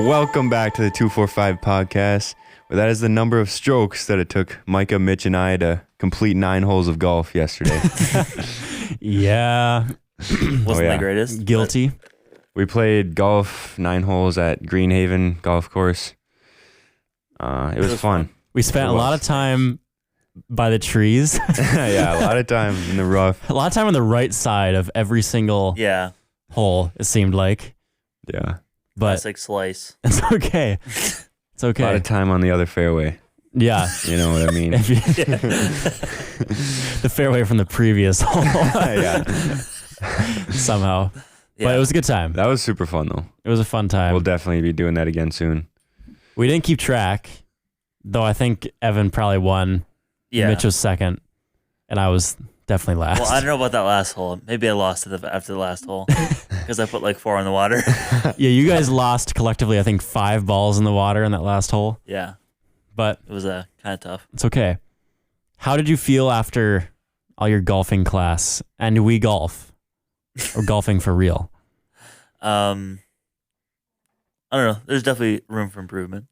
Welcome back to the 245 podcast. Well, that is the number of strokes that it took Micah, Mitch, and I to complete 9 holes of golf yesterday. Yeah. Wasn't the greatest. Guilty. We played golf 9 holes at Greenhaven Golf Course. It was fun. We spent a lot of time by the trees. Yeah, a lot of time in the rough. A lot of time on the right side of every single hole, it seemed like. Yeah. But classic slice. it's okay. It's okay. A lot of time on the other fairway. Yeah. You know what I mean? The fairway from the previous hole. Yeah. Somehow. Yeah. But it was a good time. That was super fun, though. It was a fun time. We'll definitely be doing that again soon. We didn't keep track, though I think Evan probably won. Yeah. Mitch was second, and I was definitely last. Well, I don't know about that last hole. Maybe I lost it after the last hole because I put like 4 in the water. Yeah, you guys lost collectively, I think, 5 balls in the water in that last hole. Yeah. But it was kind of tough. It's okay. How did you feel after all your golfing class? And do we golf? Or golfing for real? I don't know. There's definitely room for improvement.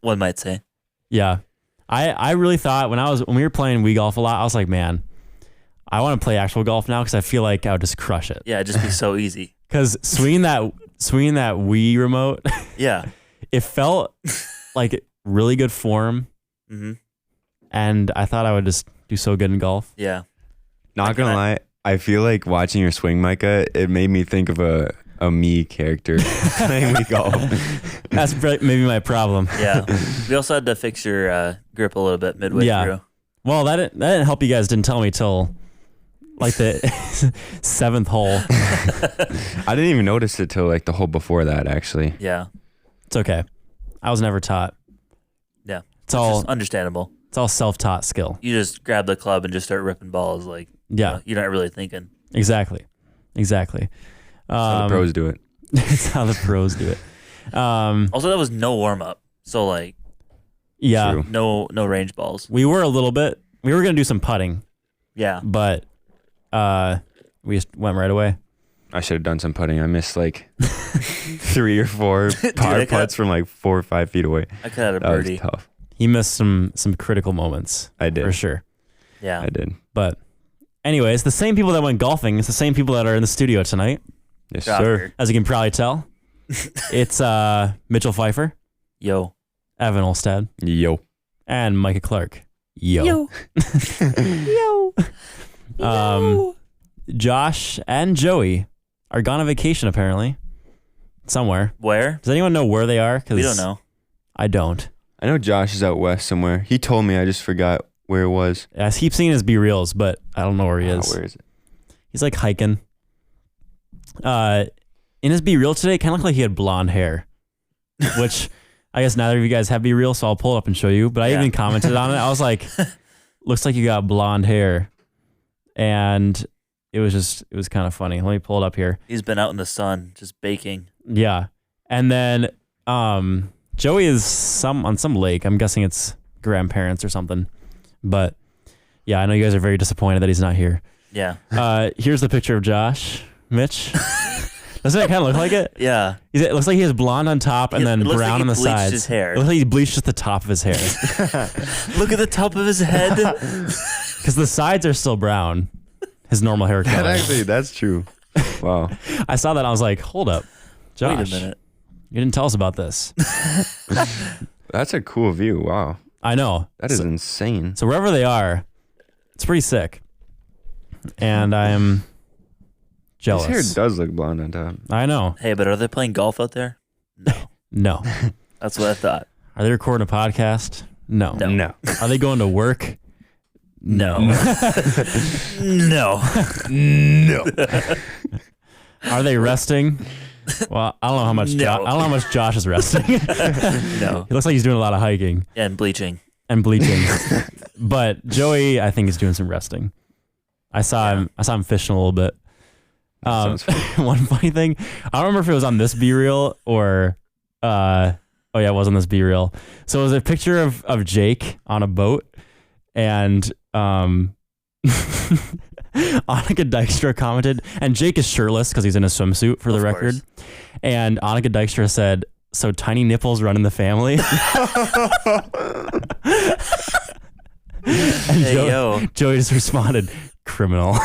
One might say. Yeah. I really thought when we were playing Wii golf a lot, I was like, man, I want to play actual golf now because I feel like I would just crush it. Yeah, it'd just be so easy. Because swinging that Wii remote, yeah, it felt like really good form. Mm-hmm. And I thought I would just do so good in golf. Yeah. Not gonna lie, I feel like watching your swing, Micah, it made me think of a me character playing Wii golf. That's maybe my problem. Yeah. We also had to fix your grip a little bit midway through. Well, that didn't help. You guys didn't tell me till like the 7th hole. I didn't even notice it till like the hole before that, actually. Yeah. It's okay. I was never taught. Yeah. It's all just understandable. It's all self-taught skill. You just grab the club and just start ripping balls. Like, you're not really thinking. Exactly. That's how the pros do it. It's how the pros do it. Also, that was no warm up. So like, yeah, no range balls. We were a little bit. We were gonna do some putting. Yeah, but we just went right away. I should have done some putting. I missed like 3 or 4 par putts from like 4 or 5 feet away. I could have a birdie. That was tough. He missed some critical moments. I did for sure. Yeah, I did. But anyways, the same people that went golfing, it's the same people that are in the studio tonight. Yes, sir. As you can probably tell, it's Mitchell Pfeiffer. Yo. Evan Olstad. Yo. And Micah Clark. Yo. Yo. Josh and Joey are gone on vacation apparently. Somewhere. Where? Does anyone know where they are? We don't know. I don't. I know Josh is out west somewhere. He told me, I just forgot where it was. I keep seeing his B-reels, but I don't know where he is. Where is it? He's like hiking. In his B-reel today, it kind of looked like he had blonde hair, which I guess neither of you guys have B-reel, so I'll pull it up and show you. But I even commented on it. I was like, looks like you got blonde hair. And it was kind of funny. Let me pull it up here. He's been out in the sun, just baking. Yeah. And then Joey is on some lake. I'm guessing it's grandparents or something. But yeah, I know you guys are very disappointed that he's not here. Yeah. Here's the picture of Josh. Mitch. Doesn't that kind of look like it? Yeah. It looks like he has blonde on top and then brown on the sides. His hair. It looks like he bleached just the top of his hair. Look at the top of his head. Because the sides are still brown. His normal hair color. That's true. Wow. I saw that and I was like, hold up. Josh, wait a minute. You didn't tell us about this. That's a cool view. Wow. I know. That is insane. So wherever they are, it's pretty sick. And I am jealous. His hair does look blonde on top. I know. Hey, but are they playing golf out there? No. No. That's what I thought. Are they recording a podcast? No. No. Are they going to work? No. No. No. Are they resting? Well, I don't know how much. No. I don't know how much Josh is resting. No. He looks like he's doing a lot of hiking And bleaching. But Joey, I think, is doing some resting. I saw him fishing a little bit. One funny thing, I don't remember if it was on this B-reel or it was on this B-reel. So it was a picture of Jake on a boat, and Annika Dykstra commented, and Jake is shirtless because he's in a swimsuit for the record. And Annika Dykstra said, "So tiny nipples run in the family." And Yo. Joey just responded, "Criminal."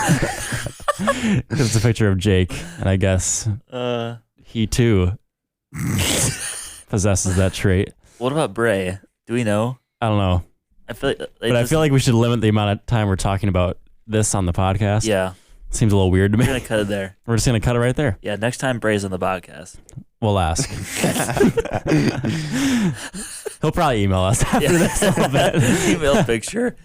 It's a picture of Jake, and I guess he too possesses that trait. What about Bray? Do we know? I don't know, I feel like, but I feel like we should limit the amount of time we're talking about this on the podcast. yeah, Seems a little weird to me. we're gonna cut it there. We're just gonna cut it right there. Yeah, next time Bray's on the podcast. We'll ask. He'll probably email us after this a little bit. Email picture.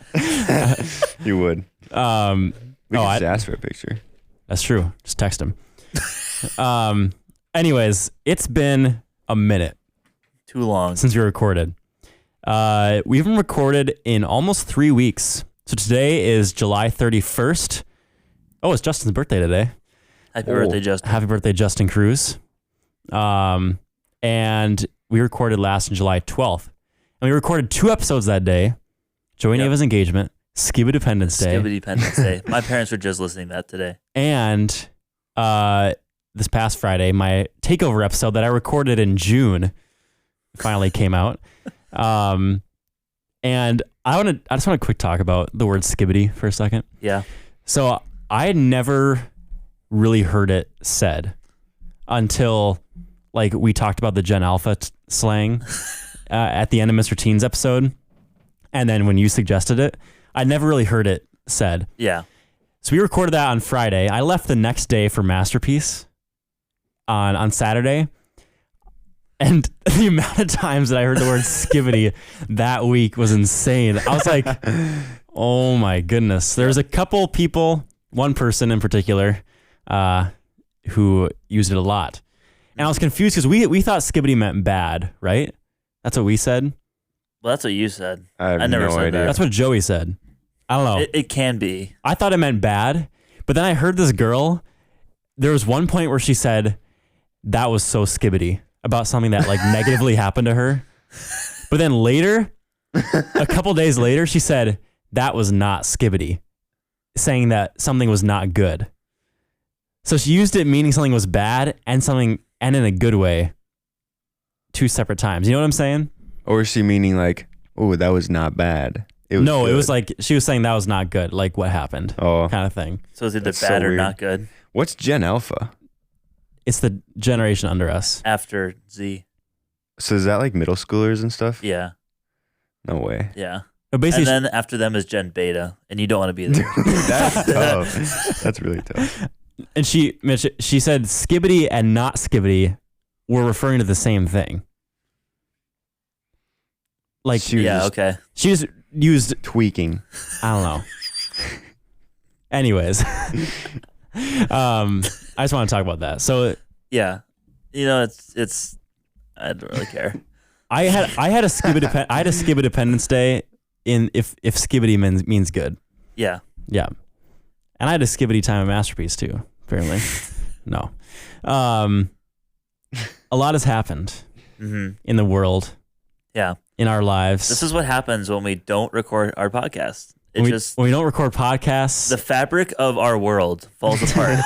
You would. We could just ask for a picture. That's true. Just text him. Anyways, it's been a minute Too long. since we recorded. We haven't recorded in almost 3 weeks. So today is July 31st. Oh, it's Justin's birthday today. Happy birthday, Justin. Happy birthday, Justin Cruz. And we recorded last on July 12th. And we recorded 2 episodes that day. Joey Yep. Neva's engagement, Skiba Dependence Day. Skiba Dependence Day. My parents were just listening to that today. And this past Friday, my takeover episode that I recorded in June finally came out. And I just want to quick talk about the word skibbity for a second. Yeah. So I had never really heard it said until like we talked about the Gen Alpha slang at the end of Mr. Teens episode. And then when you suggested it, I never really heard it said. Yeah. So we recorded that on Friday. I left the next day for Masterpiece on Saturday. And the amount of times that I heard the word skibbity that week was insane. I was like, oh my goodness. There's a couple people, one person in particular, who used it a lot. And I was confused because we thought skibbity meant bad, right? That's what we said. Well, that's what you said. I have never no said idea. that. That's what Joey said. I don't know. It can be. I thought it meant bad, but then I heard this girl. There was one point where she said that was so skibbity about something that like negatively happened to her. But then later, a couple days later, she said that was not skibbity, saying that something was not good. So she used it meaning something was bad and something and in a good way 2 separate times. You know what I'm saying? Or is she meaning like, oh, that was not bad? It was No, good. it was like she was saying that was not good, like what happened, Oh, kind of thing. So is it That's bad so or weird. not good what's Gen Alpha? It's the generation under us. after Z? So is that like middle schoolers and stuff? Yeah. No way. Yeah. But basically, And then after them is Gen Beta, and you don't want to be there. That's tough. That's really tough. and Mitch, she said skibbity and not skibbity were referring to the same thing. Like She was Yeah, just okay. she just used, tweaking. I don't know. Anyways, I just want to talk about that. So Yeah. You know, it's I don't really care. I had a Skiba Dependence Day in if skibbity means good. Yeah. Yeah. And I had a skibbity time at Masterpiece too, apparently. No. A lot has happened Mm-hmm. in the world, Yeah. in our lives. This is what happens when we don't record our podcast. It when just we don't record podcasts, the fabric of our world falls apart.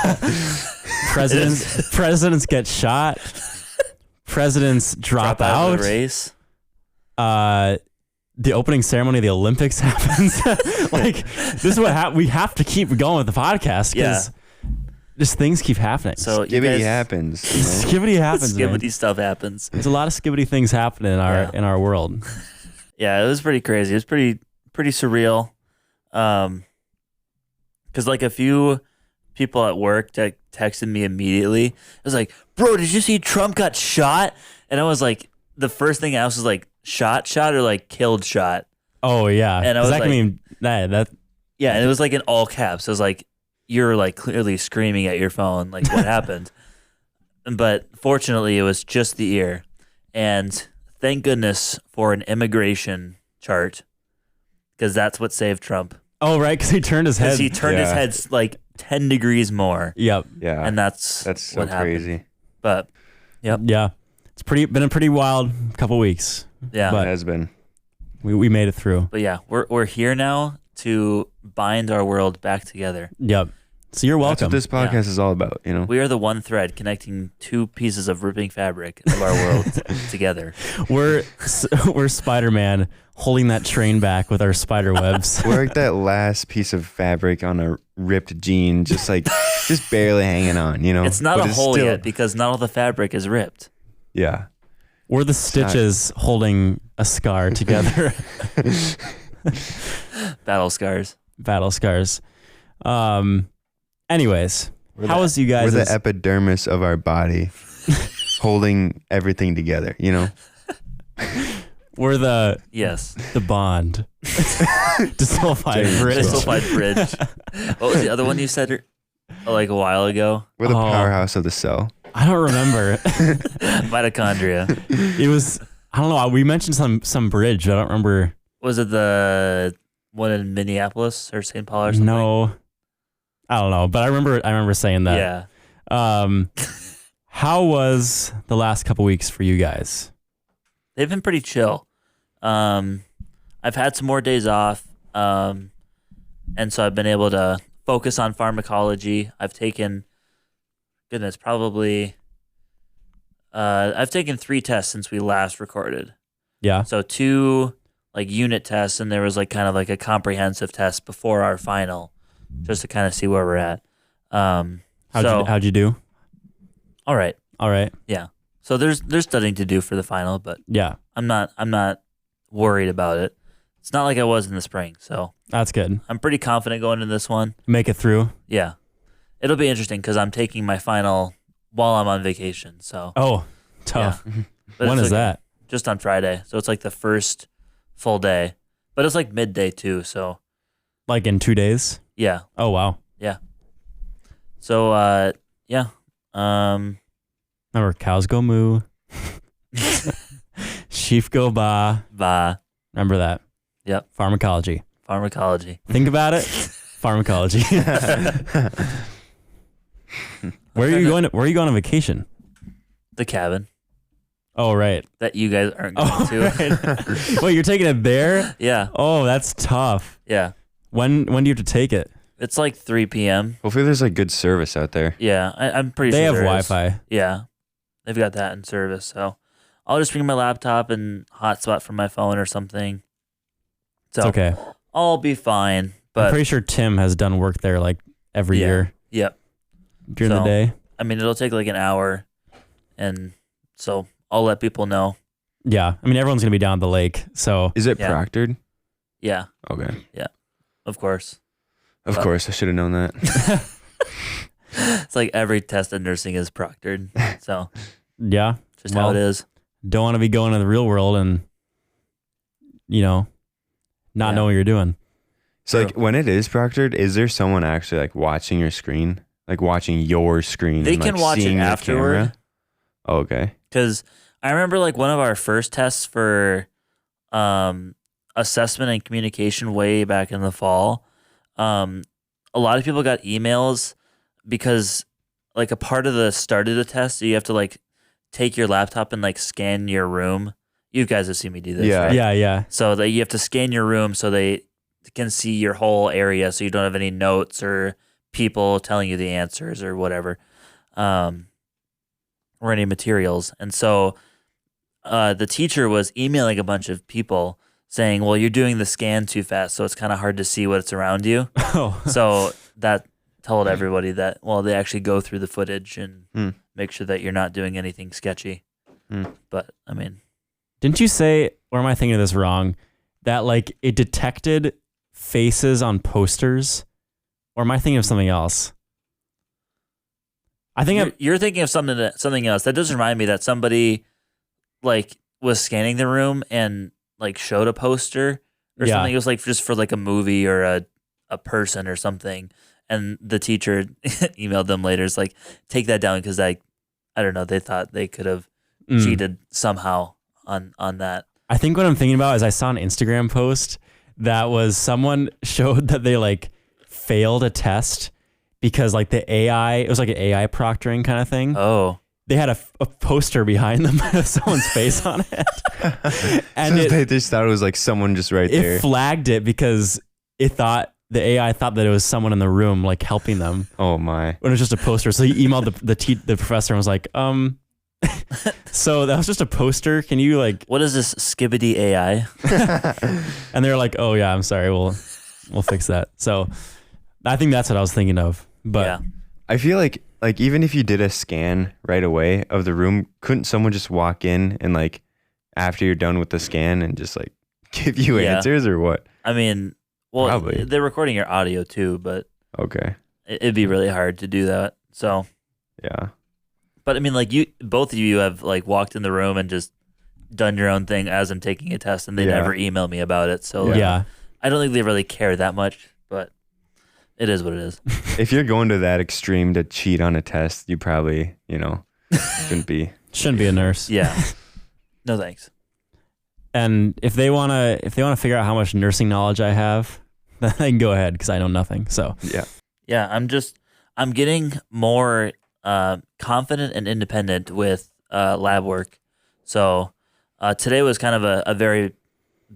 presidents get shot, presidents drop out of out. the race. The opening ceremony of the Olympics happens. Like this is what we have to keep going with the podcast because just things keep happening. So you Skibbity guys, happens. You know? Skibbity happens. man. skibbity stuff happens. There's a lot of skibbity things happening in our world. Yeah, it was pretty crazy. It was pretty surreal. Because like a few people at work texted me immediately. It was like, bro, did you see Trump got shot? And I was like, the first thing I asked was like, shot or like killed shot? Oh yeah, And I 'Cause was that can like- mean that. Yeah, and it was like in all caps. It was like, you're like clearly screaming at your phone, like what happened? But fortunately, it was just the ear. And thank goodness for an immigration chart, because that's what saved Trump. Oh right, because he turned his Because head. he turned his Yeah. head like 10 degrees more. Yep. Yeah. And that's so what happened. crazy. But Yeah. It's been a pretty wild couple weeks. yeah, But- It has been. We made it through. but yeah, we're here now to bind our world back together. Yep. So you're That's welcome. what this podcast is all about, you know? We are the one thread connecting two pieces of ripping fabric of our world together. We're Spider-Man holding that train back with our spider webs. We're like that last piece of fabric on a ripped jean, just barely hanging on, you know? It's not But a hole still- yet because not all the fabric is ripped. Yeah. We're the stitches holding a scar together. Battle scars. Battle scars. Anyways, how was you guys? We're the epidermis of our body holding everything together, you know? We're the Yes. bond. Disulfide bridge. Disulfide bridge. What was the other one you said like a while ago? We're the Oh. powerhouse of the cell. I don't remember. Mitochondria. It was, I don't know. We mentioned some bridge. I don't remember. Was it the one in Minneapolis or St. Paul or something? No, I don't know. But I remember saying that. Yeah. How was the last couple weeks for you guys? They've been pretty chill. I've had some more days off. And so I've been able to focus on pharmacology. I've taken, probably, I've taken 3 tests since we last recorded. Yeah. So 2 like unit tests, and there was like kind of like a comprehensive test before our final, just to kind of see where we're at. How'd you do? All right. All right. Yeah. So there's studying to do for the final, but Yeah. I'm not worried about it. It's not like I was in the spring, so That's good. I'm pretty confident going into this one. Make it through. Yeah. It'll be interesting because I'm taking my final while I'm on vacation. So Oh, tough. But When it's is okay. that? Just on Friday. So it's like the first full day. But it's like midday too, so Like in 2 days? yeah. Oh, wow. So yeah. Remember, cows go moo. Sheep go ba. Bah. Remember that. Yep. Pharmacology. Pharmacology. Think about it. Pharmacology. Where are you going on vacation? The cabin Oh, right. that you guys aren't going Oh, to. right. Wait, you're taking it there? Yeah. Oh, that's tough. Yeah. When do you have to take it? It's like 3 p.m. Hopefully there's like good service out there. Yeah. I'm pretty They sure have there is. Wi-Fi. Yeah. They've got that in service. So I'll just bring my laptop and hotspot from my phone or something. So It's okay. I'll be fine. I'm But pretty sure Tim has done work there like every Yeah. year yep. during the So- day. I mean, it'll take like an hour. And so I'll let people know. Yeah. I mean, everyone's going to be down at the lake. So, Is it Yeah. proctored? Yeah. Okay. Of course. Of But- course, I should have known that. It's like every test in nursing is proctored. So yeah. just how it is. Don't want to be going to the real world and, not Yeah. know what you're doing. So True. like when it is proctored, is there someone actually like watching your screen? Like watching your screen? They and, can like, watch it seeing your afterward. camera? Oh, okay. Because I remember like one of our first tests for assessment and communication way back in the fall. A lot of people got emails because like a part of the start of the test, you have to like take your laptop and like scan your room. You guys have seen me do this, Yeah. right? Yeah. So that you have to scan your room so they can see your whole area, so you don't have any notes or people telling you the answers or whatever, or any materials. And so the teacher was emailing a bunch of people saying, well, you're doing the scan too fast, so it's kind of hard to see what's around you. Oh, So that told everybody that, well, they actually go through the footage and make sure that you're not doing anything sketchy. But I mean, didn't you say, or am I thinking of this wrong, that like it detected faces on posters? Or am I thinking of something else? I think you're thinking of something else. That does remind me that somebody like was scanning the room and like showed a poster or Yeah. something. It was like just for like a movie or a person or something. And the teacher emailed them later. It's like, take that down because I don't know. They thought they could have cheated somehow on that. I think what I'm thinking about is I saw an Instagram post that was someone showed that they like failed a test because like the AI, it was like an AI proctoring kind of thing. Oh, They had a poster behind them with someone's face on it. And So they just thought it was like someone just right there. it flagged it because it thought the AI thought that it was someone in the room like helping them Oh my. when it was just a poster. So he emailed the professor and was like, so that was just a poster. Can you like? What is this Skibbity AI? And they were like, oh yeah, I'm sorry. We'll fix that. So I think that's what I was thinking of. But Yeah. I feel like even if you did a scan right away of the room, couldn't someone just walk in and like after you're done with the scan and just like give you Yeah. answers or what? I mean, well, Probably. they're recording your audio too, but Okay. it'd be really hard to do that. So, Yeah. but I mean, like both of you have like walked in the room and just done your own thing as I'm taking a test, and they Yeah. never email me about it. So yeah. I don't think they really care that much, but it is what it is. If you're going to that extreme to cheat on a test, you probably, shouldn't be. Shouldn't be a nurse. Yeah. No thanks. And if they wanna figure out how much nursing knowledge I have, then they can go ahead because I know nothing. So Yeah. Yeah, I'm getting more confident and independent with lab work. So today was kind of a very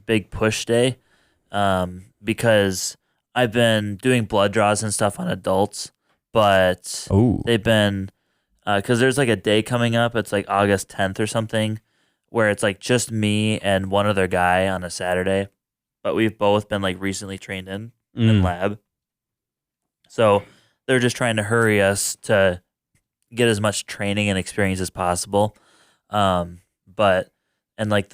big push day because I've been doing blood draws and stuff on adults, but they've been because there's like a day coming up. It's like August 10th or something, where it's like just me and one other guy on a Saturday, but we've both been like recently trained in lab. So they're just trying to hurry us to get as much training and experience as possible. But like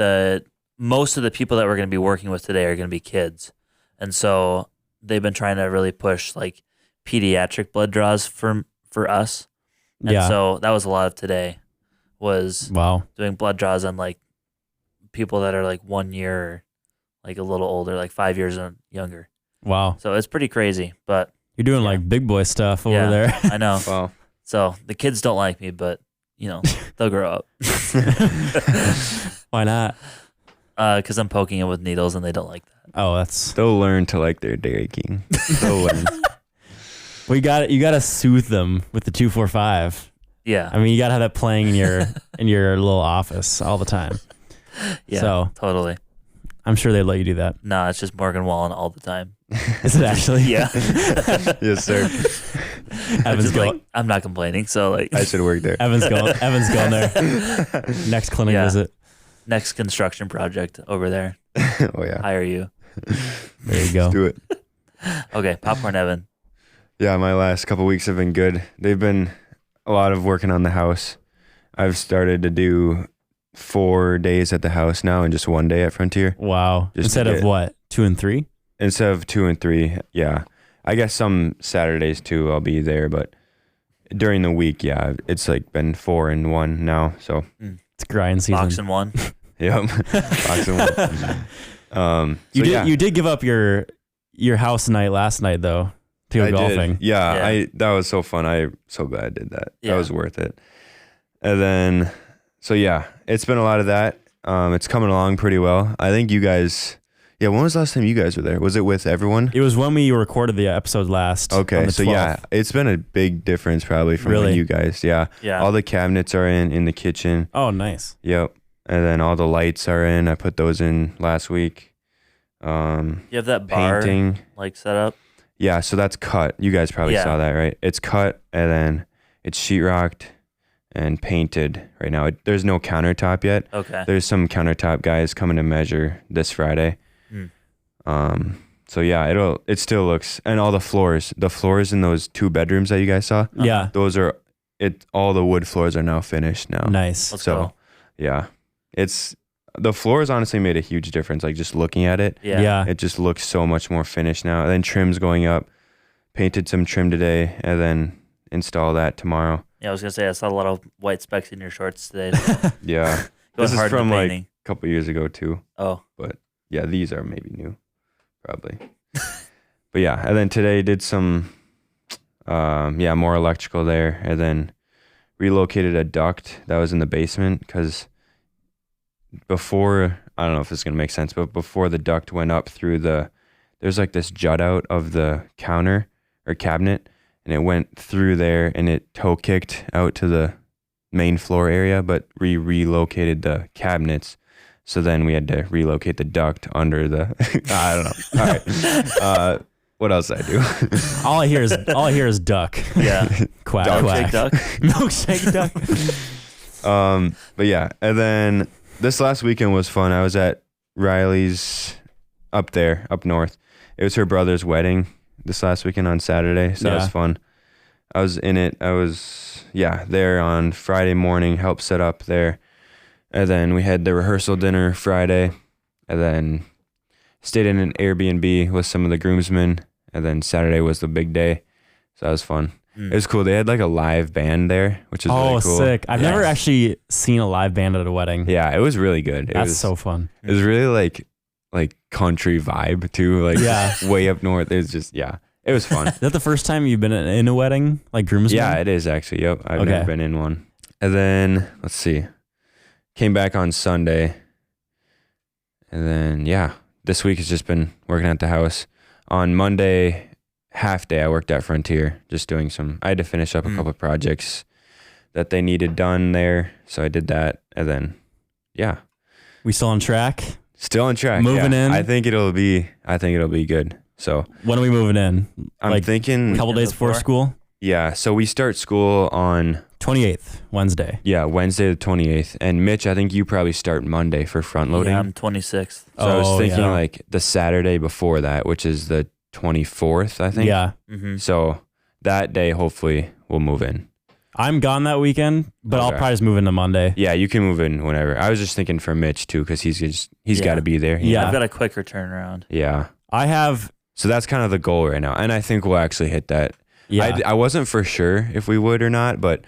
most of the people that we're going to be working with today are going to be kids. And so they've been trying to really push like pediatric blood draws for us. And yeah. so that was a lot of today was Wow. doing blood draws on like people that are like 1 year or like a little older, like 5 years and younger. Wow. So it's pretty crazy, but You're doing like big boy stuff over there. I know. Wow. So the kids don't like me, but they'll grow up. Why not? Because I'm poking them with needles and they don't like that. Oh, that's They'll learn to like their Dairy King. They'll learn. you got to soothe them with the 245. Yeah. I mean, you got to have that playing in your little office all the time. Yeah. So totally. I'm sure they'd let you do that. No, it's just Morgan Wallen all the time. Is it actually? Yeah. Yes, sir. Evan's going. Like, I'm not complaining. So like I should work there. Evan's going there. Next clinic Yeah. visit. next construction project over there. Oh yeah. Hire you. There you go. Let's do it. Okay, Popcorn Evan. Yeah, my last couple weeks have been good. They've been a lot of working on the house. I've started to do 4 days at the house now and just 1 day at Frontier. Wow. Just Instead of what? 2 and 3? Instead of 2 and 3, yeah. I guess some Saturdays too I'll be there, but during the week, yeah, it's like been 4 and 1 now. So It's grind season. Box and one. yep. Boxing one. You did give up your house night last night though to go I golfing. did. Yeah, Yeah. that was so fun. I'm so glad I did that. Yeah. That was worth it. And then, so yeah, it's been a lot of that. It's coming along pretty well. I think you guys, yeah, when was the last time you guys were there? Was it with everyone? It was when we recorded the episode last. on Okay, the so 12th. yeah, it's been a big difference probably from Really? when you guys, yeah. Yeah. All the cabinets are in the kitchen. Oh, nice. Yep. And then all the lights are in. I put those in last week. You have that bar Painting. like set up. Yeah, so that's cut. You guys probably Yeah. saw that, right? It's cut and then it's sheetrocked and painted right now. There's no countertop yet. Okay. There's some countertop guys coming to measure this Friday. So yeah, it still looks, and all the floors in those 2 bedrooms that you guys saw, Yeah. those are all the wood floors are now finished now. Nice. Let's So go. yeah, the floors honestly made a huge difference. Like just looking at it, Yeah. it just looks so much more finished now. And then trim's going up, painted some trim today, and then install that tomorrow. Yeah, I was gonna say I saw a lot of white specks in your shorts today. Yeah, Going this is hard in from the like painting. a couple years ago too. Oh, Yeah, these are maybe new, probably. But yeah, and then today did some, more electrical there, and then relocated a duct that was in the basement because before, I don't know if this is gonna make sense, but before the duct went up through there's like this jut out of the counter or cabinet, and it went through there and it toe kicked out to the main floor area, but relocated the cabinets. So then we had to relocate the duct under the, I don't know. All right. what else I do? All I hear is duck. Yeah. Quack, Milkshake quack. duck. Milkshake duck. But yeah, and then this last weekend was fun. I was at Riley's up north. It was her brother's wedding this last weekend on Saturday, so that was fun. I was in it. I was there on Friday morning, helped set up there, and then we had the rehearsal dinner Friday, and then stayed in an Airbnb with some of the groomsmen, and then Saturday was the big day, so that was fun. It was cool. They had like a live band there, which is really cool. Sick. I've never actually seen a live band at a wedding. Yeah, it was really good. That's so fun. It was really like country vibe too, like way up north. It was just, it was fun. Is that the first time you've been in a wedding, like groomsmen? Yeah, it is actually. Yep. I've never been in one. And then, let's see, came back on Sunday. And then, this week has just been working at the house. On Monday, half day, I worked at Frontier, just doing I had to finish up a couple of projects that they needed done there. So I did that. And then, We still on track? Still on track. Moving in? I think it'll be good. So when are we moving in? I'm thinking a couple days before school? Yeah. So we start school on 28th, Wednesday. Yeah, Wednesday the 28th. And Mitch, I think you probably start Monday for front loading. Yeah, I'm 26th. So I was thinking like the Saturday before that, which is the 24th, I think. Yeah. Mm-hmm. So that day, hopefully we'll move in. I'm gone that weekend, but I'll probably just move into Monday. Yeah, you can move in whenever. I was just thinking for Mitch too, because he's got to be there. I've got a quicker turnaround. Yeah. So that's kind of the goal right now. And I think we'll actually hit that. Yeah. I wasn't for sure if we would or not, but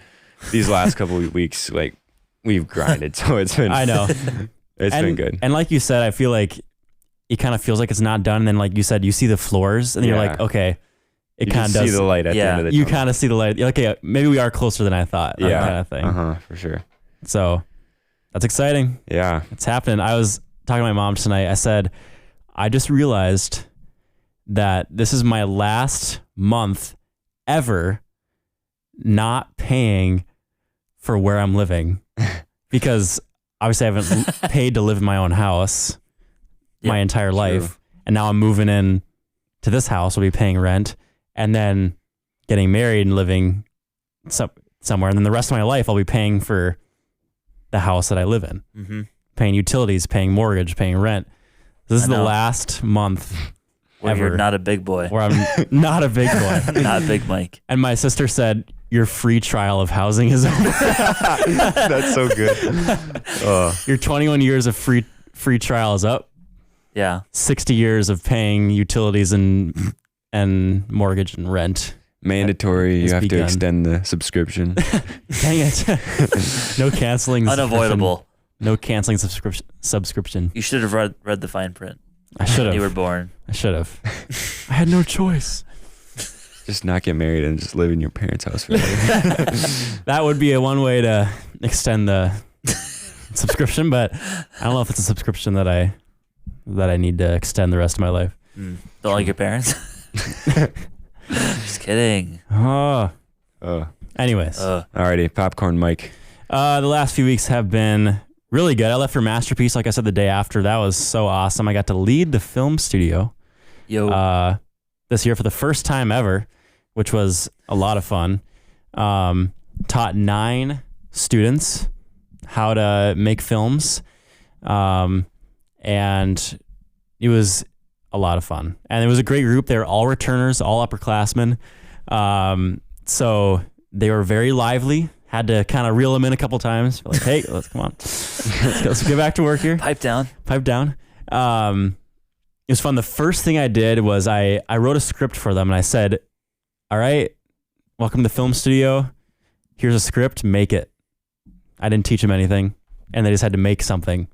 these last couple of weeks, like we've grinded. So it's been, I know. It's been good. And like you said, I feel like it kind of feels like it's not done. And then like you said, you see the floors and you're like, okay, it kind of does. You see the light at the end of the tunnel. You kind of see the light. Okay, maybe we are closer than I thought. Yeah. Kind of thing. For sure. So that's exciting. Yeah. It's happening. I was talking to my mom tonight. I said, I just realized that this is my last month ever not paying for where I'm living because obviously I haven't paid to live in my own house my entire life. And now I'm moving in to this house. I'll be paying rent and then getting married and living somewhere. And then the rest of my life, I'll be paying for the house that I live in, paying utilities, paying mortgage, paying rent. This is the last month where ever you're not a big boy. Where I'm not a big boy. Not Big Mike. And my sister said, your free trial of housing is over. That's so good. Your 21 years of free trial is up. Yeah. 60 years of paying utilities and mortgage and rent. Mandatory. You have to extend the subscription. Dang it. No canceling. Unavoidable. No canceling subscription. You should have read the fine print. I should have. You were born. I should have. I had no choice. Just not get married and just live in your parents' house forever. That would be one way to extend the subscription, but I don't know if it's a subscription that I need to extend the rest of my life. Don't like your parents? Just kidding. Anyways. Alrighty, Popcorn Mike. The last few weeks have been really good. I left for Masterpiece, like I said, the day after. That was so awesome. I got to lead the film studio this year for the first time ever, which was a lot of fun. Taught 9 students how to make films. And it was a lot of fun. And it was a great group. They were all returners, all upperclassmen. So they were very lively. Had to kind of reel them in a couple times. Like, hey, let's get back to work here. Pipe down. It was fun. The first thing I did was I wrote a script for them and I said, all right, welcome to the film studio. Here's a script, make it. I didn't teach them anything and they just had to make something.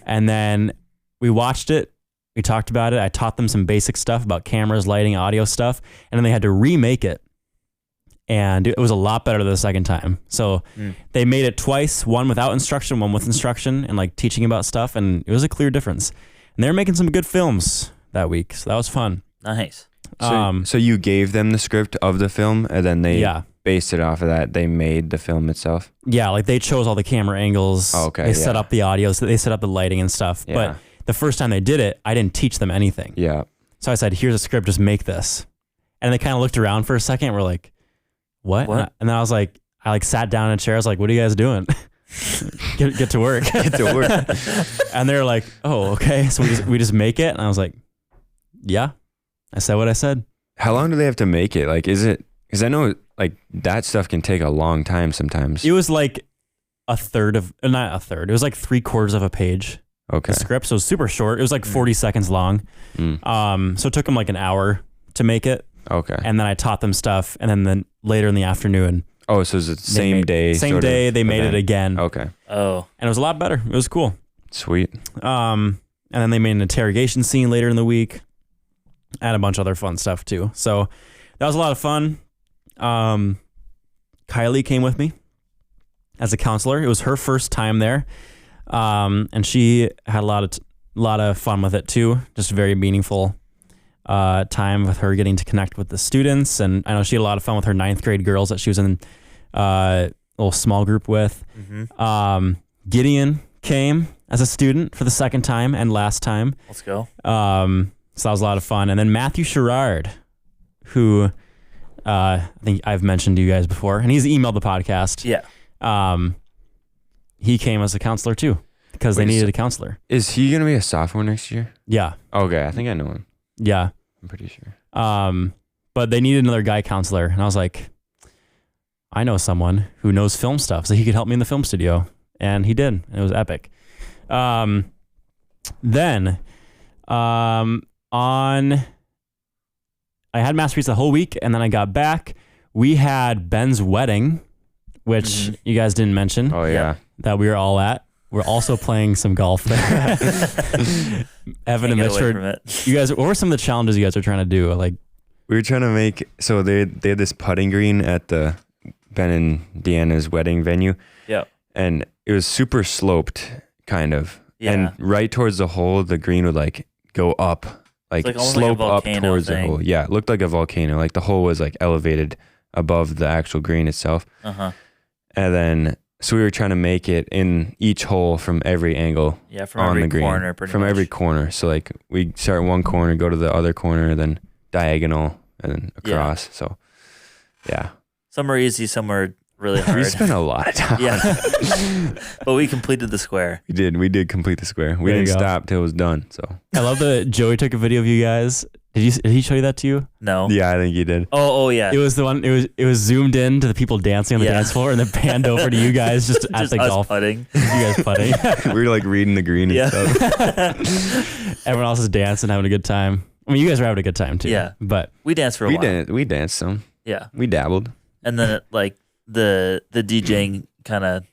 And then we watched it. We talked about it. I taught them some basic stuff about cameras, lighting, audio stuff. And then they had to remake it. And it was a lot better the second time. So they made it twice, one without instruction, one with instruction and like teaching about stuff. And it was a clear difference. And they were making some good films that week. So that was fun. Nice. So you gave them the script of the film and then they based it off of that. They made the film itself. Yeah. Like they chose all the camera angles. Oh, okay. They set up the audio. So they set up the lighting and stuff. Yeah. But the first time they did it, I didn't teach them anything. Yeah. So I said, here's a script, just make this. And they kind of looked around for a second. And we're like, what? And then I was like, I like sat down in a chair. I was like, what are you guys doing? get to work. Get to work. And they're like, oh, okay. So we just make it. And I was like, yeah, I said what I said. How long do they have to make it? Like, is it, because I know like that stuff can take a long time sometimes. It was like not a third. It was like 3/4 of a page. Okay. The script. So it was super short. It was like 40 seconds long. So it took them like an hour to make it. Okay. And then I taught them stuff. And then later in the afternoon. Oh, so it's the same day. Same day they made it again. Okay. Oh. And it was a lot better. It was cool. Sweet. And then they made an interrogation scene later in the week. And a bunch of other fun stuff too. So that was a lot of fun. Kylie came with me as a counselor. It was her first time there. And she had a lot of fun with it too. Just very meaningful time with her getting to connect with the students. And I know she had a lot of fun with her 9th grade girls that she was in a little small group with. Mm-hmm. Gideon came as a student for the second time and last time. Let's go. So that was a lot of fun. And then Matthew Sherrard, who I think I've mentioned to you guys before, and he's emailed the podcast. Yeah. He came as a counselor too because they needed a counselor. Is he going to be a sophomore next year? Yeah. Okay. I think I know him. Yeah. I'm pretty sure. But they needed another guy counselor. And I was like, I know someone who knows film stuff, so he could help me in the film studio. And he did. It was epic. Then I had Masterpiece the whole week, and then I got back. We had Ben's wedding, which you guys didn't mention. Oh, yeah. That we were all at. We're also playing some golf there. Evan and Mitch you guys, what were some of the challenges you guys were trying to do? Like, we were trying to make, so they had this putting green at the Ben and Deanna's wedding venue. Yeah. And it was super sloped, kind of. Yeah. And right towards the hole, the green would like go up, like slope up towards the hole. Yeah, it looked like a volcano. Like the hole was like elevated above the actual green itself. Uh-huh. And then, so we were trying to make it in each hole from every angle. Yeah, from on every the green, corner, pretty from much. every corner. So like we start one corner, go to the other corner, then diagonal, and then across. Yeah. So yeah. Some are easy, some are really hard. We spent a lot of time. Yeah. But we completed the square. We did complete the square. We didn't stop till it was done. So I love that Joey took a video of you guys. Did he show you that to you? No. Yeah, I think he did. Oh yeah. It was the one. It was zoomed in to the people dancing on the dance floor, and then panned over to you guys just at the us golf putting. You guys putting. We were like reading the green and stuff. Everyone else is dancing, having a good time. I mean, you guys were having a good time too. Yeah. But we danced for a while. We danced some. Yeah. We dabbled. And then it, like the DJing kind of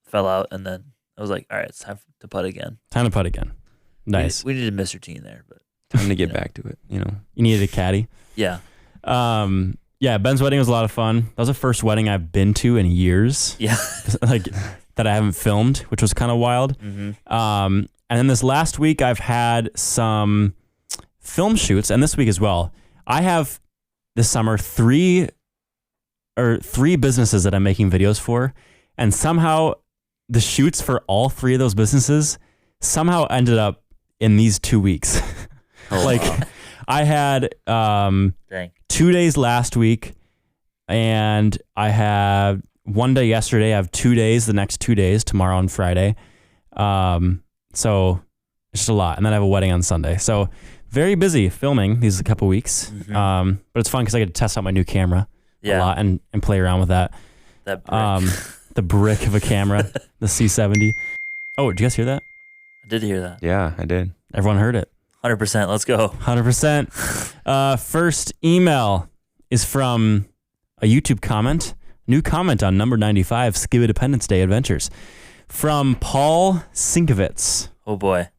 fell out, and then I was like, all right, it's time to putt again. Time to putt again. Nice. We needed Mr. Teen there, but time to get back to it. You needed a caddy. Yeah. Yeah. Ben's wedding was a lot of fun. That was the first wedding I've been to in years. Yeah. Like that I haven't filmed, which was kind of wild. Mm-hmm. And then this last week I've had some film shoots, and this week as well. I have this summer three businesses that I'm making videos for, and somehow the shoots for all 3 of those businesses somehow ended up in these 2 weeks. Wow. I had 2 days last week, and I have 1 day yesterday. I have 2 days the next 2 days, tomorrow and Friday. So it's just a lot. And then I have a wedding on Sunday. So very busy filming these couple weeks. Mm-hmm. But it's fun because I get to test out my new camera a lot and play around with that. That brick. The brick of a camera, the C70. Oh, did you guys hear that? I did hear that. Yeah, I did. Everyone heard it. 100%. Let's go. 100%. First email is from a YouTube comment. New comment on number 95, Skiba Independence Day Adventures. From Paul Sinkovitz. Oh, boy.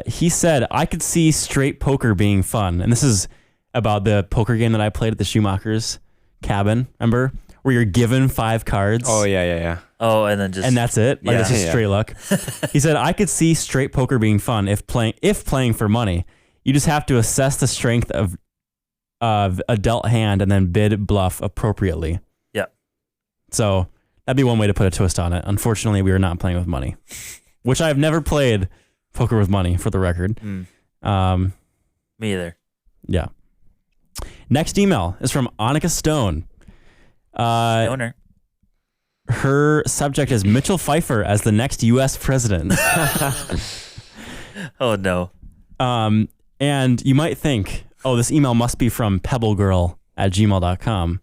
He said, I could see straight poker being fun. And this is about the poker game that I played at the Schumacher's cabin, remember? Where you're given 5 cards. Oh, yeah. Oh, and then and that's it. Like, it's just straight luck. He said, I could see straight poker being fun if playing for money. You just have to assess the strength of a dealt hand and then bid bluff appropriately. Yeah. So that'd be one way to put a twist on it. Unfortunately, we are not playing with money, which I've never played poker with money, for the record. Me either. Yeah. Next email is from Annika Stone. Owner. Her subject is Mitchell Pfeiffer as the next U.S. president. Oh, no. And you might think, oh, this email must be from pebblegirl@gmail.com,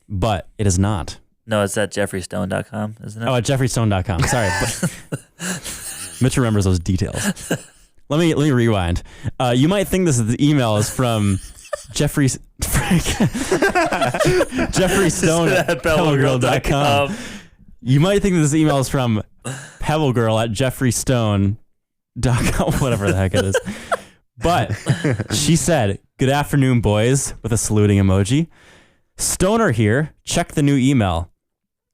but it is not. No, it's at jeffreystone.com, isn't it? Oh, at jeffreystone.com. Sorry. Mitch remembers those details. Let me rewind. You might think the email is from Jeffrey Stone at pebblegirl.com. You might think this email is from pebblegirl@jeffreystone.com, whatever the heck it is. But she said, "Good afternoon, boys," with a saluting emoji. Stoner here. Check the new email.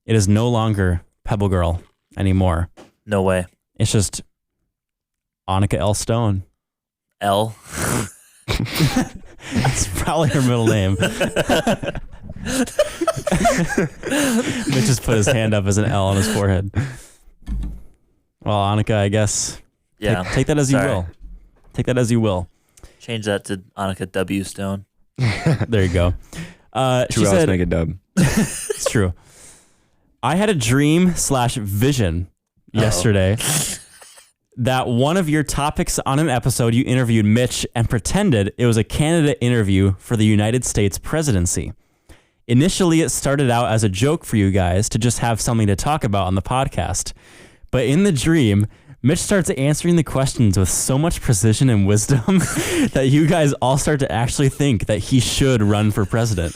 It is no longer Pebblegirl anymore. No way. It's just Annika L. Stone. L. That's probably her middle name. Mitch just put his hand up as an L on his forehead. Well, Annika, I guess. Yeah. Take that as you will. Take that as you will. Change that to Annika W. Stone. There you go. She said, make a dub. It's true. I had a dream/vision yesterday that one of your topics on an episode you interviewed Mitch and pretended it was a candidate interview for the United States presidency. Initially, it started out as a joke for you guys to just have something to talk about on the podcast. But in the dream, Mitch starts answering the questions with so much precision and wisdom that you guys all start to actually think that he should run for president.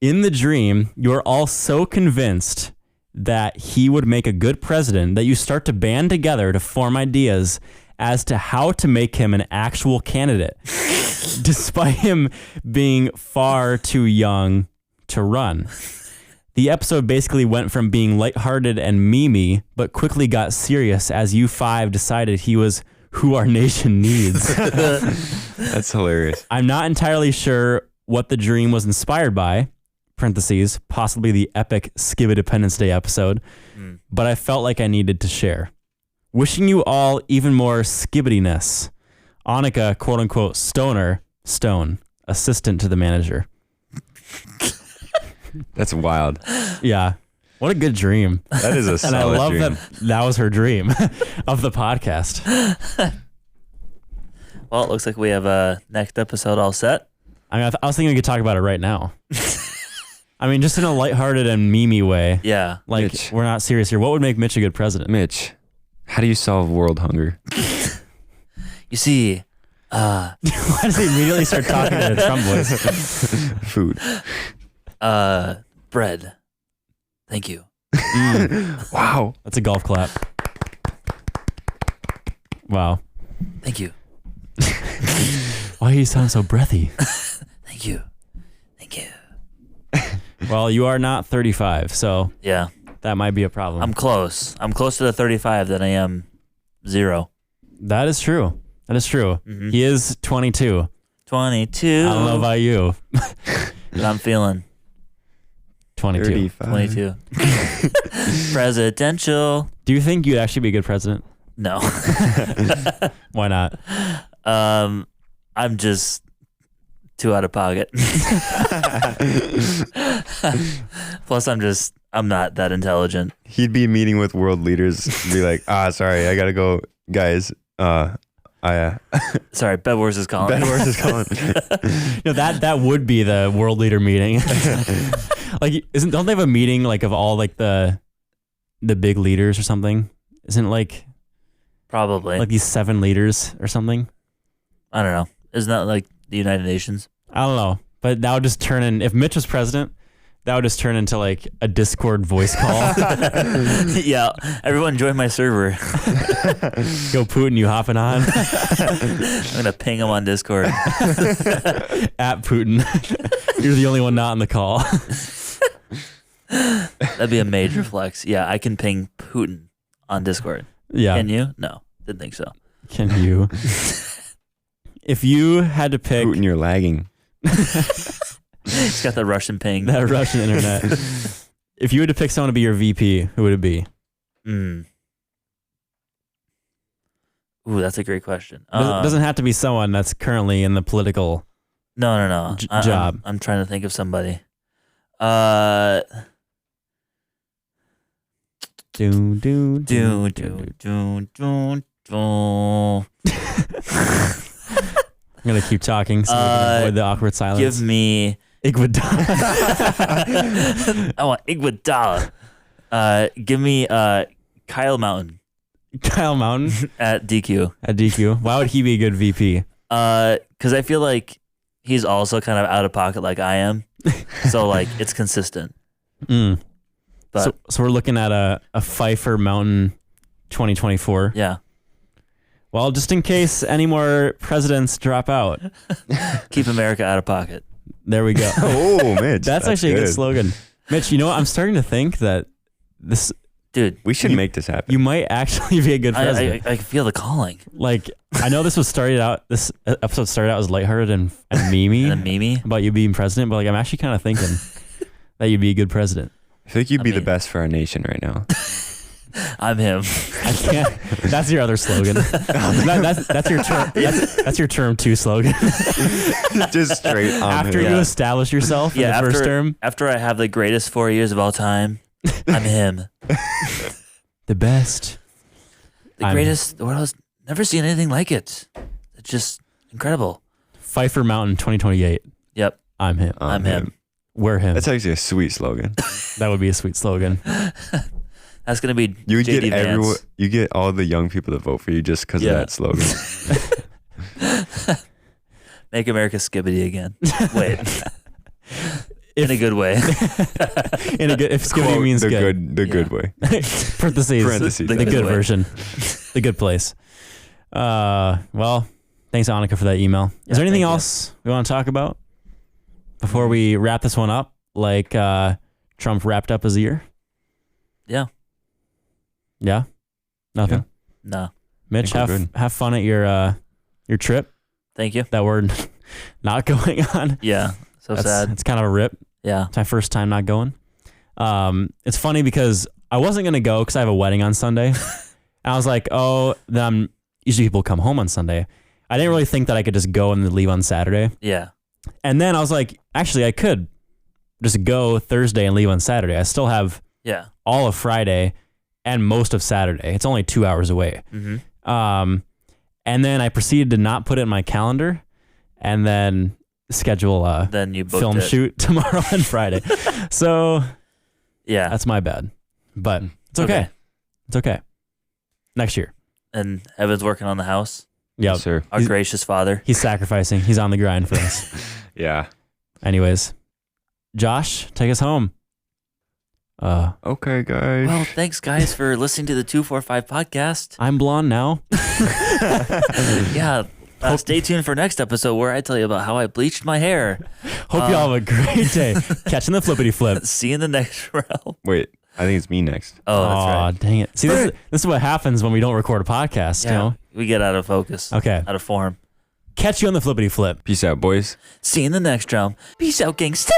In the dream, you're all so convinced that he would make a good president that you start to band together to form ideas as to how to make him an actual candidate, despite him being far too young to run. The episode basically went from being lighthearted and memey, but quickly got serious as you five decided he was who our nation needs. That's hilarious. I'm not entirely sure what the dream was inspired by, parentheses, possibly the epic Skibidependence Day episode, but I felt like I needed to share. Wishing you all even more skibbidiness. Annika, quote unquote, Stone, assistant to the manager. That's wild. Yeah. What a good dream. That is a solid And I love dream. that was her dream of the podcast. Well, it looks like we have a next episode all set. I mean, I was thinking we could talk about it right now. I mean, just in a lighthearted and memey way. Yeah. Like, Mitch. we're not serious here. What would make Mitch a good president? Mitch, how do you solve world hunger? You see, Why does he immediately start talking in a Trump voice? Food. bread. Thank you. Wow. That's a golf clap. Wow. Thank you. Why do you sound so breathy? Thank you. Thank you. Well, you are not 35, so Yeah. that might be a problem. I'm close. I'm close to the 35 than I am 0. That is true. That is true. Mhm. He is 22. 22. I don't know about you. But I'm feeling 22. 35. 22. Presidential. Do you think you'd actually be a good president? No. Why not? I'm just too out of pocket. Plus, I'm not that intelligent. He'd be meeting with world leaders and be like, sorry, I gotta go, guys. Sorry, Bedwars is calling. Bedwars is calling. No, that would be the world leader meeting. Like, don't they have a meeting like of all like the big leaders or something? Isn't it like Probably. these 7 leaders or something? I don't know. Isn't that like the United Nations? I don't know, but that would just turn in. If Mitch was president, that would just turn into like a Discord voice call. Yeah. Everyone join my server. Go Putin, you hopping on? I'm going to ping him on Discord. At Putin. You're the only one not on the call. That'd be a major flex. Yeah, I can ping Putin on Discord. Yeah. Can you? No, didn't think so. Can you? If you had to pick Putin, you're lagging. He's got the Russian ping. that Russian internet, if you had to pick someone to be your VP, who would it be? Ooh, that's a great question. Doesn't have to be someone that's currently in the political No. job. I'm trying to think of somebody. I'm gonna keep talking so we can avoid the awkward silence. Give me Iguodala. I want Iguodala. Give me Kyle Mountain Kyle Mountain at DQ. at DQ. Why would he be a good VP? Because I feel like he's also kind of out of pocket like I am, so like it's consistent. But So we're looking at a Pfeiffer Mountain 2024. yeah, Well, just in case any more presidents drop out, keep America out of pocket. there we go. Oh, Mitch. That's actually a good slogan. Mitch, you know what? I'm starting to think that Dude, We should make this happen. you might actually be a good president. I feel the calling. Like, I know this episode started out as lighthearted and memey And Mimi. about you being president, but like I'm actually kind of thinking that you'd be a good president. I think you'd be the mean- best for our nation right now. I'm him. I can't. That's your other slogan. That's your term. That's your term 2 slogan. Just straight on After him. you establish yourself in the first term, After I have the greatest 4 years of all time, I'm him. the best. The greatest. The world has never seen anything like it. It's just incredible. Pfeiffer Mountain 2028. Yep, I'm him. I'm him. We're him. That's actually a sweet slogan. That would be a sweet slogan. That's gonna be You would JD get Vance. everyone. You get all the young people to vote for you just because Yeah. of that slogan. Make America skibbity again. Wait. In a good way. If skibbity Quote, means the good. the good way. Parentheses. Parentheses. The The good good way. version. The good place. Well, thanks, Annika, for that email. Yeah, Is there anything thank you. else we want to talk about before we wrap this one up? Like Trump wrapped up his year? Yeah. Yeah? Nothing? No. Mitch, think we're have fun at your trip Thank you. that we're not going on. Yeah. So sad. It's kind of a rip. Yeah. It's my first time not going. It's funny because I wasn't going to go because I have a wedding on Sunday. And I was like, then usually people come home on Sunday. I didn't really think that I could just go and then leave on Saturday. Yeah. And then I was like, actually, I could just go Thursday and leave on Saturday. I still have Yeah. all of Friday and most of Saturday. It's only 2 hours away. Mm-hmm. And then I proceeded to not put it in my calendar and then schedule a Then you booked film it. shoot tomorrow and Friday. So Yeah. that's my bad. But it's okay. Okay. It's okay. Next year. And Evan's working on the house. Yep. Yes, sir. Our gracious father. He's sacrificing. He's on the grind for us. Yeah. Anyways, Josh, take us home. Okay, guys. Well, thanks guys for listening to the 245 podcast. I'm blonde now. Yeah. Stay tuned for next episode where I tell you about how I bleached my hair. Hope you all have a great day. Catching the flippity flip. See you in the next round. Wait, I think it's me next. Oh, that's right. Dang it. See, this is what happens when we don't record a podcast, you know? We get out of focus. Okay. Out of form. Catch you on the flippity flip. Peace out, boys. See you in the next round. Peace out, gangsta.